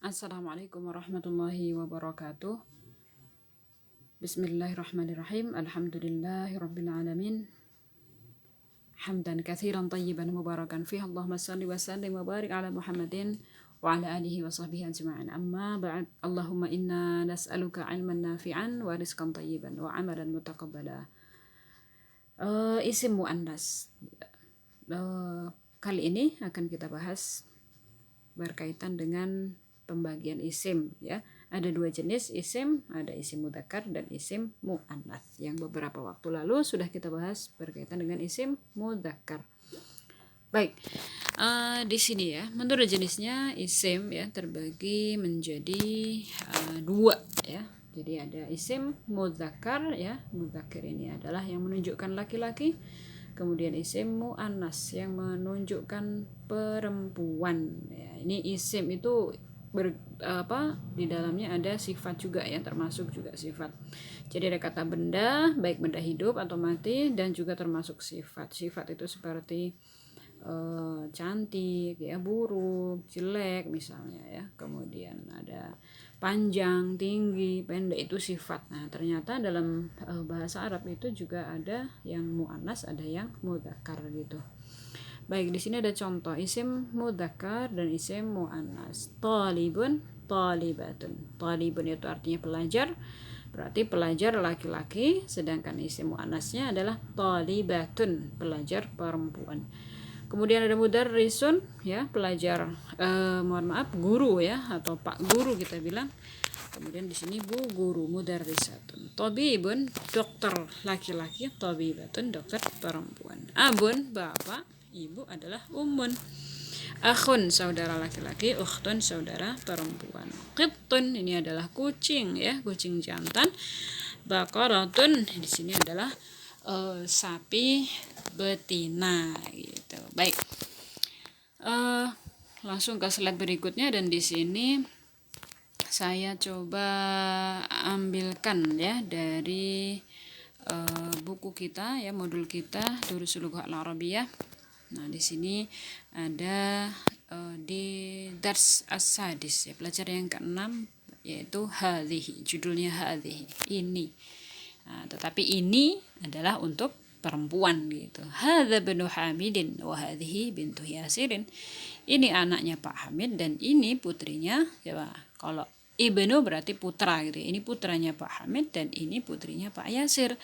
Assalamualaikum warahmatullahi wabarakatuh. Bismillahirrahmanirrahim. Alhamdulillahirabbil alamin. Hamdan katsiran thayyiban mubarakan fihi. Allahumma shalli wa sallim wa barik ala Muhammadin wa ala alihi wa sahbihi ajma'in. Amma ba'd. Allahumma inna nas'aluka 'ilman nafi'an wa rizqan thayyiban wa 'amalan mutaqabbala. Isim muannas. Kali ini akan kita bahas berkaitan dengan pembagian isim, ya. Ada dua jenis isim, ada isim mudzakkar dan isim muannats. Yang beberapa waktu lalu sudah kita bahas berkaitan dengan isim mudzakkar. Baik, di sini ya, menurut jenisnya isim ya terbagi menjadi dua ya. Jadi ada isim mudzakkar ya, mudzakkar ini adalah yang menunjukkan laki-laki. Kemudian isim muannas yang menunjukkan perempuan. Ya, ini isim itu di dalamnya ada sifat juga ya, termasuk juga sifat. Jadi ada kata benda, baik benda hidup atau mati, dan juga termasuk sifat. Sifat itu seperti cantik ya, buruk, jelek misalnya ya. Kemudian ada panjang, tinggi, pendek, itu sifat. Nah, ternyata dalam bahasa Arab itu juga ada yang muannas, ada yang mudzakkar gitu. Baik, di sini ada contoh isim mudzakkar dan isim muannas. Talibun, talibatun. Talibun itu artinya pelajar, berarti pelajar laki-laki, sedangkan isim muannasnya adalah talibatun, pelajar perempuan. Kemudian ada mudarrisun ya, pelajar guru ya, atau pak guru kita bilang. Kemudian di sini bu guru, mudarrisatun. Tabibun, dokter laki-laki, tabibatun, dokter perempuan. Abun, bapak, ibu adalah ummun. Akhun, saudara laki-laki, ukhtun, saudara perempuan. Qittun, ini adalah kucing ya, kucing jantan. Baqaratun, di sini adalah sapi betina gitu. Baik. Langsung ke slide berikutnya, dan di sini saya coba ambilkan ya dari buku kita ya, modul kita Durusul Lughah Al-Arabiyah. Nah, di sini ada di dars as-sadis ya, pelajaran yang ke-6, yaitu hadhihi, judulnya hadhihi, ini. Nah, tetapi ini adalah untuk perempuan gitu. Hadza bnu Hamidin wa hadhihi bintu Yasirin. Ini anaknya Pak Hamid dan ini putrinya. Coba, kalau ibnu berarti putra gitu. Ini putranya Pak Hamid dan ini putrinya Pak Yasir.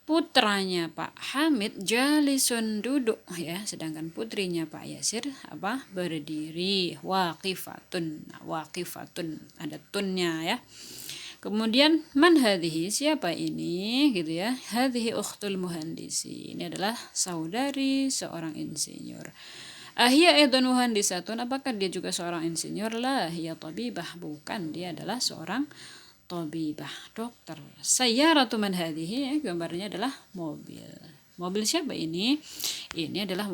Putranya Pak Hamid jalisun, duduk ya, sedangkan putrinya Pak Yasir apa? Berdiri. Waqifatun. Nah, waqifatun ada tunnya ya. Kemudian man hadhihi, siapa ini gitu ya. Hadhihi ukhtul muhandisi, ini adalah saudari seorang insinyur. Ahya aidan muhandisatun, apakah dia juga seorang insinyur? La hiya tabibah, bukan, dia adalah seorang tabibah, dokter. Sayyaratu man hadhihi, gambarnya adalah mobil. Mobil siapa ini? Ini adalah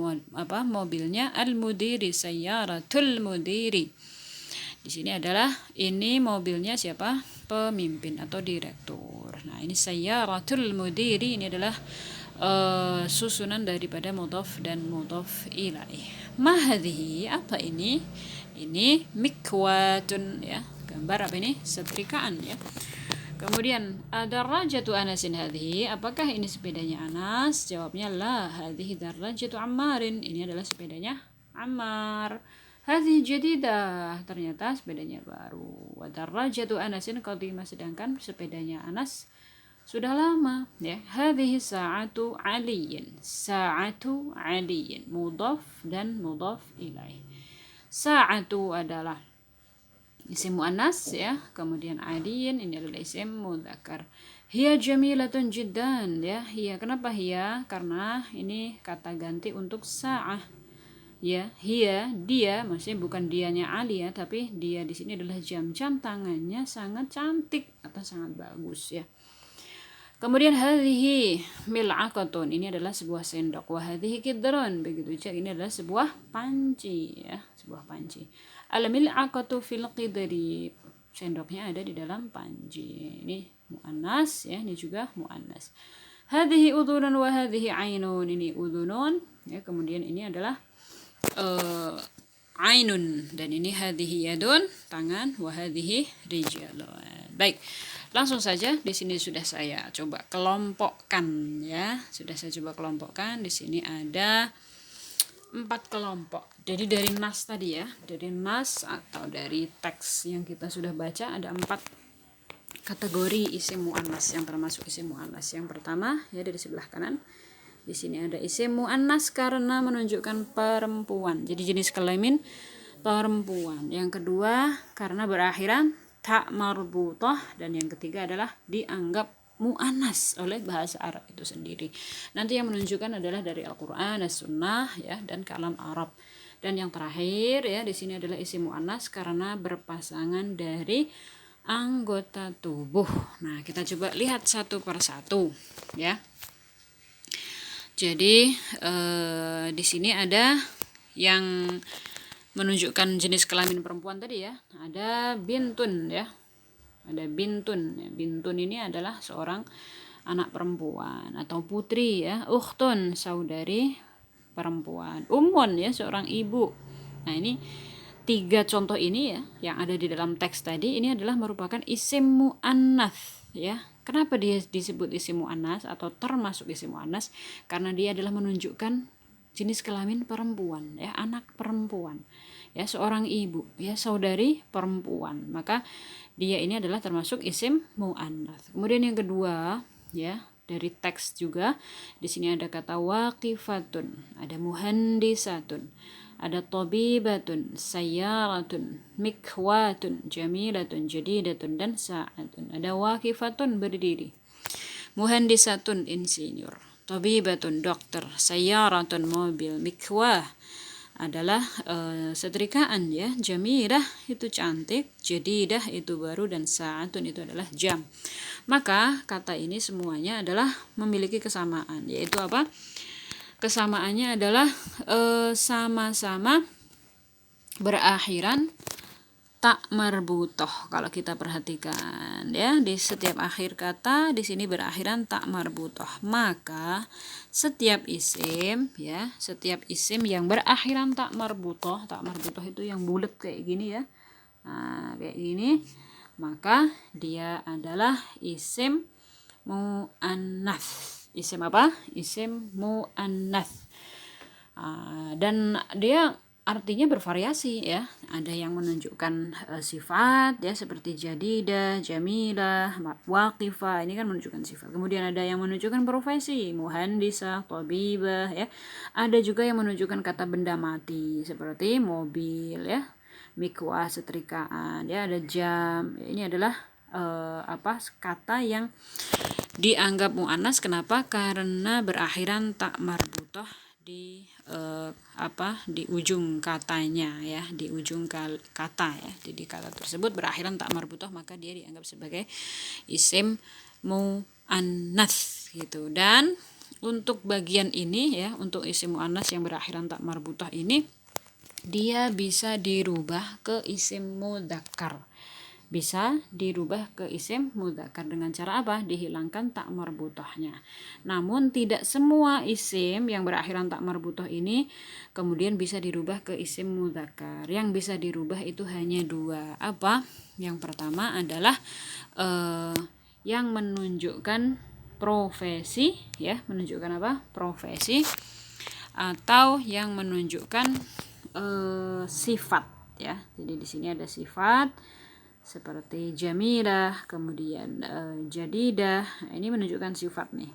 mobilnya al-mudiri, sayyaratul mudiri. Di sini adalah ini mobilnya siapa? Pemimpin atau direktur. Nah, ini sayyaratul mudiri, ini adalah susunan daripada mudhaf dan mudhaf ilaih. Ma hadhihi, apa ini? Ini mikwatun ya. Gambar apa ini? Setrikaan ya. Kemudian ada darajatu Anasin hadhihi, apakah ini sepedanya Anas? Jawabnya la, hadhihi darajatu Ammarin, ini adalah sepedanya Ammar. Hadhihi jadidah, ternyata sepedanya baru. Wa darajatu Anasin qadimah, sedangkan sepedanya Anas sudah lama ya. Hadhihi sa'atu aliyin, sa'atu aliyin, mudhaf dan mudhaf ilaih. Sa'atu adalah isim muannas ya, kemudian aliyin ini adalah isim mudzakkar. Hiya jamilatun jiddan ya. Hiya, kenapa hiya? Karena ini kata ganti untuk sa'ah ya. Hiya, dia, maksudnya bukan dianya Ali ya, tapi dia di sini adalah jam tangannya sangat cantik atau sangat bagus ya. Kemudian hadhihi mil'aqatun, ini adalah sebuah sendok. Wa hadhihi kidron, begitu juga ini adalah sebuah panci ya, sebuah panci. Al mil'aqatu fil qidri, sendoknya ada di dalam panci. Ini muannas ya, ini juga muannas. Hadhihi udhunun wa hadhihi ainun, ini udhunun ya, kemudian ini adalah ainun, dan ini hadhihi yadun, tangan, wa hadhihi rijalun. Baik, langsung saja di sini sudah saya coba kelompokkan ya. Sudah saya coba kelompokkan. Di sini ada 4 kelompok. Jadi dari nas tadi ya, dari nas atau dari teks yang kita sudah baca ada 4 kategori isim muannas yang termasuk isim muannas. Yang pertama ya dari sebelah kanan. Di sini ada isim muannas karena menunjukkan perempuan. Jadi jenis kelamin perempuan. Yang kedua karena berakhiran ta marbutah, dan yang ketiga adalah dianggap mu'annas oleh bahasa Arab itu sendiri. Nanti yang menunjukkan adalah dari Al-Qur'an, As-Sunnah ya, dan kalam Arab. Dan yang terakhir ya di sini adalah isim mu'annas karena berpasangan dari anggota tubuh. Nah, kita coba lihat satu persatu ya. Jadi di sini ada yang menunjukkan jenis kelamin perempuan tadi ya. Ada bintun ya. Ada bintun. Bintun ini adalah seorang anak perempuan atau putri ya. Ukhtun, saudari perempuan. Ummun ya, seorang ibu. Nah, ini 3 contoh ini ya yang ada di dalam teks tadi ini adalah merupakan isim muannats ya. Kenapa dia disebut isim muannats atau termasuk isim muannats? Karena dia adalah menunjukkan jenis kelamin perempuan ya, anak perempuan ya, seorang ibu ya, saudari perempuan, maka dia ini adalah termasuk isim muannats. Kemudian yang kedua ya, dari teks juga di sini ada kata waqifatun, ada muhandisatun, ada tabibatun, sayyaratun, mikwatun, jamilatun, jadidatun, dan sa'atun. Ada waqifatun, berdiri, muhandisatun, insinyur, tabibatun, dokter, sayyaratun, mobil, mikwah adalah setrikaan ya, jamilah itu cantik, jadidah itu baru, dan sa'atun itu adalah jam. Maka kata ini semuanya adalah memiliki kesamaan, yaitu apa? Kesamaannya adalah sama-sama berakhiran tak marbutah. Kalau kita perhatikan ya, di setiap akhir kata di sini berakhiran tak marbutah. Maka setiap isim ya, setiap isim yang berakhiran tak marbutah itu yang bulat kayak gini ya. Nah, kayak gini, maka dia adalah isim muannats. Isim apa? Isim muannats. Dan dia artinya bervariasi ya. Ada yang menunjukkan sifat ya, seperti jadidah, jamilah, waqifah, ini kan menunjukkan sifat. Kemudian ada yang menunjukkan profesi, muhandisah, tabibah ya. Ada juga yang menunjukkan kata benda mati seperti mobil ya, mikwah, setrikaan ya, ada jam. Ini adalah kata yang dianggap mu'annas. Kenapa? Karena berakhiran tak marbutah di di ujung katanya ya, di ujung kata ya. Jadi kata tersebut berakhiran tak marbutah, maka dia dianggap sebagai isim mu'annas gitu. Dan untuk bagian ini ya, untuk isim mu'annas yang berakhiran tak marbutah ini dia bisa dirubah ke isim mudzakkar. Bisa dirubah ke isim mudzakkar dengan cara apa? Dihilangkan tak marbutahnya. Namun tidak semua isim yang berakhiran tak marbutah ini kemudian bisa dirubah ke isim mudzakkar. Yang bisa dirubah itu hanya 2. Apa? Yang pertama adalah yang menunjukkan profesi ya, menunjukkan apa? Profesi, atau yang menunjukkan sifat ya. Jadi di sini ada sifat seperti jamilah, kemudian jadidah, ini menunjukkan sifat nih.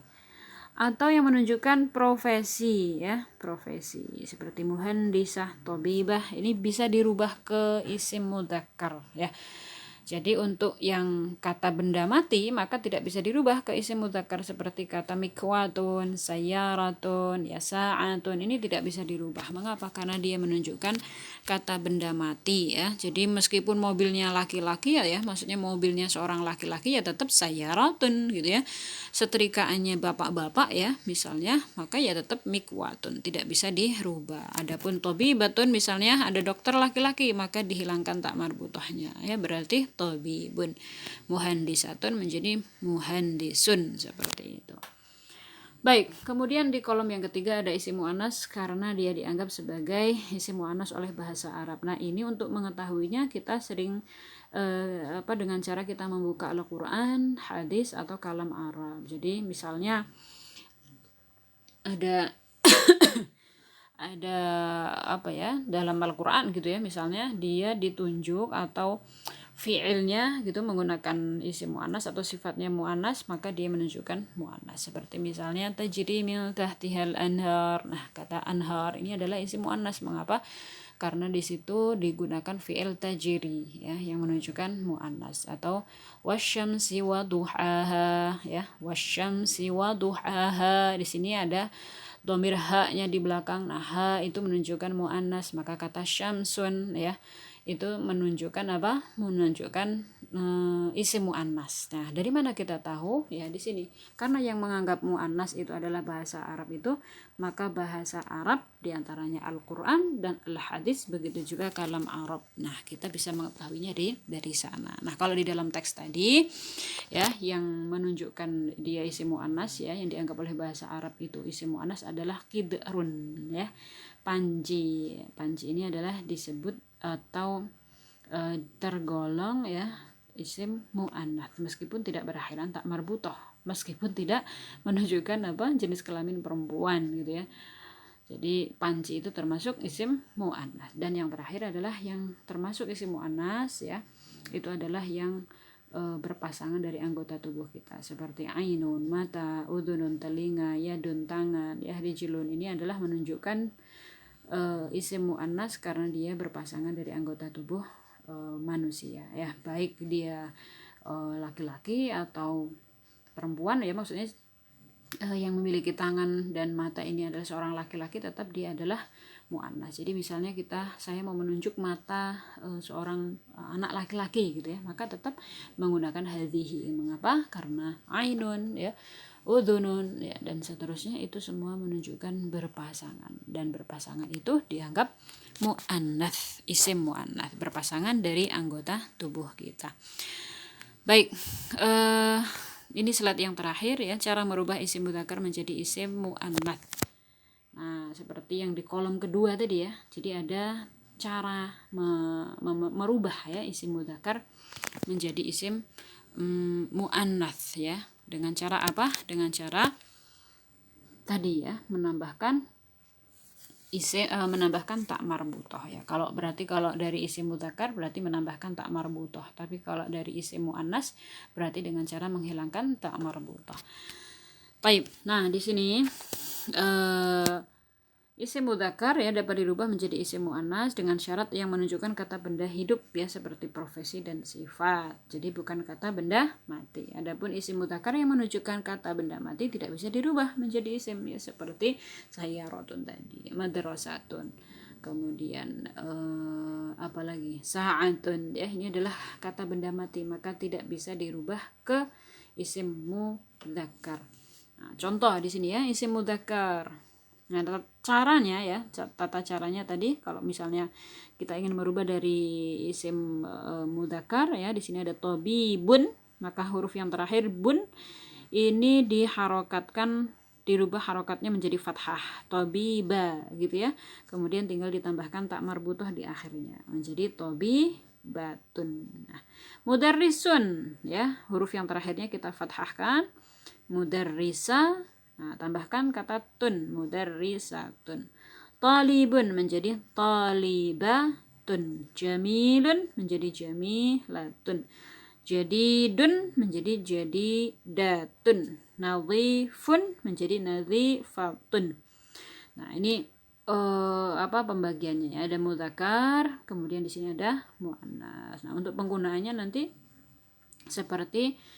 Atau yang menunjukkan profesi ya, profesi seperti muhandisah, tabibah, ini bisa dirubah ke isim mudzakkar ya. Jadi untuk yang kata benda mati maka tidak bisa dirubah ke isim mudzakkar seperti kata mikwatun, sayyaratun, ya sa'atun, ini tidak bisa dirubah. Mengapa? Karena dia menunjukkan kata benda mati ya. Jadi meskipun mobilnya laki-laki ya, maksudnya mobilnya seorang laki-laki ya tetap sayyaratun gitu ya. Setrikaannya bapak-bapak ya misalnya, maka ya tetap mikwatun, tidak bisa dirubah. Adapun tabibatun misalnya ada dokter laki-laki, maka dihilangkan tak marbutahnya ya, berarti tabibun. Muhandisatun menjadi muhandisun, seperti itu. Baik, kemudian di kolom yang ketiga ada isim mu'annas karena dia dianggap sebagai isim mu'annas oleh bahasa Arab. Nah, ini untuk mengetahuinya kita sering dengan cara kita membuka Al-Qur'an, hadis atau kalam Arab. Jadi misalnya ada ada dalam Al-Qur'an gitu ya, misalnya dia ditunjuk atau fiilnya gitu menggunakan isim muannas atau sifatnya muannas, maka dia menunjukkan muannas. Seperti misalnya tajri min tahtihal anhar. Nah, kata anhar ini adalah isim muannas. Mengapa? Karena di situ digunakan fiil tajri ya yang menunjukkan muannas. Atau wasyamsi wa duhaha ya, wasyamsi wa duhaha. Di sini ada dhamir ha-nya di belakang. Nah, ha itu menunjukkan muannas, maka kata syamsun ya itu menunjukkan apa? Menunjukkan isim muannas. Nah, dari mana kita tahu? Ya di sini. Karena yang menganggap muannas itu adalah bahasa Arab itu, maka bahasa Arab diantaranya Al-Qur'an dan Al-Hadis, begitu juga kalam Arab. Nah, kita bisa mengetahuinya dari sana. Nah, kalau di dalam teks tadi ya yang menunjukkan dia isim muannas ya yang dianggap oleh bahasa Arab itu isim muannas adalah kidrun ya. Panji. Panji ini adalah disebut atau tergolong ya isim muannats meskipun tidak berakhiran tak marbutoh, meskipun tidak menunjukkan jenis kelamin perempuan gitu ya. Jadi panci itu termasuk isim muannats, dan yang terakhir adalah yang termasuk isim muannats ya itu adalah yang berpasangan dari anggota tubuh kita seperti ainun mata, udunun telinga, yadun tangan, ya rijlun. Ini adalah menunjukkan isim muannas karena dia berpasangan dari anggota tubuh manusia ya, baik dia laki-laki atau perempuan ya, maksudnya yang memiliki tangan dan mata ini adalah seorang laki-laki, tetap dia adalah muannas. Jadi misalnya saya mau menunjuk mata seorang anak laki-laki gitu ya, maka tetap menggunakan hadhihi. Mengapa? Karena ainun ya, udhunun ya, dan seterusnya itu semua menunjukkan berpasangan, dan berpasangan itu dianggap muannats, isim muannats, berpasangan dari anggota tubuh kita. Baik, ini slide yang terakhir ya, cara merubah isim mudzakkar menjadi isim muannats. Nah, seperti yang di kolom kedua tadi ya. Jadi ada cara merubah ya isim mudzakkar menjadi isim muannats ya. Dengan cara apa? Dengan cara tadi ya, menambahkan tak marbutoh ya. Kalau dari isim mudzakkar berarti menambahkan tak marbutoh. Tapi kalau dari isim muannas berarti dengan cara menghilangkan tak marbutoh. Baik. Nah, di sini isim mudzakkar ya dapat dirubah menjadi isim muannas dengan syarat yang menunjukkan kata benda hidup ya, seperti profesi dan sifat. Jadi bukan kata benda mati. Adapun isim mudzakkar yang menunjukkan kata benda mati tidak bisa dirubah menjadi isim ya, seperti sayyaratun tadi, madrasatun. Kemudian apalagi sa'atun ya, ini adalah kata benda mati, maka tidak bisa dirubah ke isim mudzakkar. Nah, contoh di sini ya isim mudzakkar. Nah, tata caranya tadi kalau misalnya kita ingin merubah dari isim mudzakkar ya, di sini ada tobibun, maka huruf yang terakhir bun ini dirubah harokatnya menjadi fathah, tobiba gitu ya. Kemudian tinggal ditambahkan tak marbutoh di akhirnya menjadi tobibatun. Nah, mudarrisun ya, huruf yang terakhirnya kita fathahkan, mudarrisa. Nah, tambahkan kata tun, mudarrisatun. Talibun menjadi talibatun. Jamilun menjadi jamilatun. Jadidun menjadi jadidatun. Nadhifun menjadi nadhifatun. Nah, ini pembagiannya ya. Ada mudzakkar, kemudian di sini ada muannas. Nah, untuk penggunaannya nanti seperti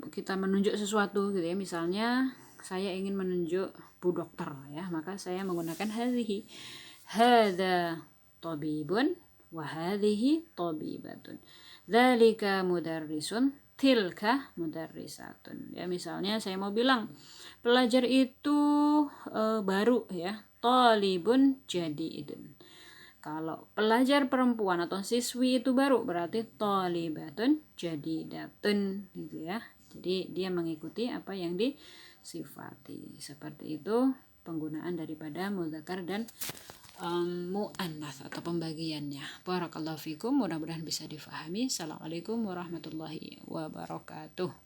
kita menunjuk sesuatu gitu ya, misalnya saya ingin menunjuk bu dokter ya, maka saya menggunakan hadhihi, hadza tabibun wa hadhihi tabibatun, dzalika mudarrisun, tilka mudarrisatun ya. Misalnya saya mau bilang pelajar itu baru ya, talibun jadidun. Kalau pelajar perempuan atau siswi itu baru berarti thalibatun jadidatun gitu ya. Jadi dia mengikuti apa yang sifati. Seperti itu penggunaan daripada muzakkar dan muannats atau pembagiannya. Barakallahu fikum, mudah-mudahan bisa difahami. Assalamualaikum warahmatullahi wabarakatuh.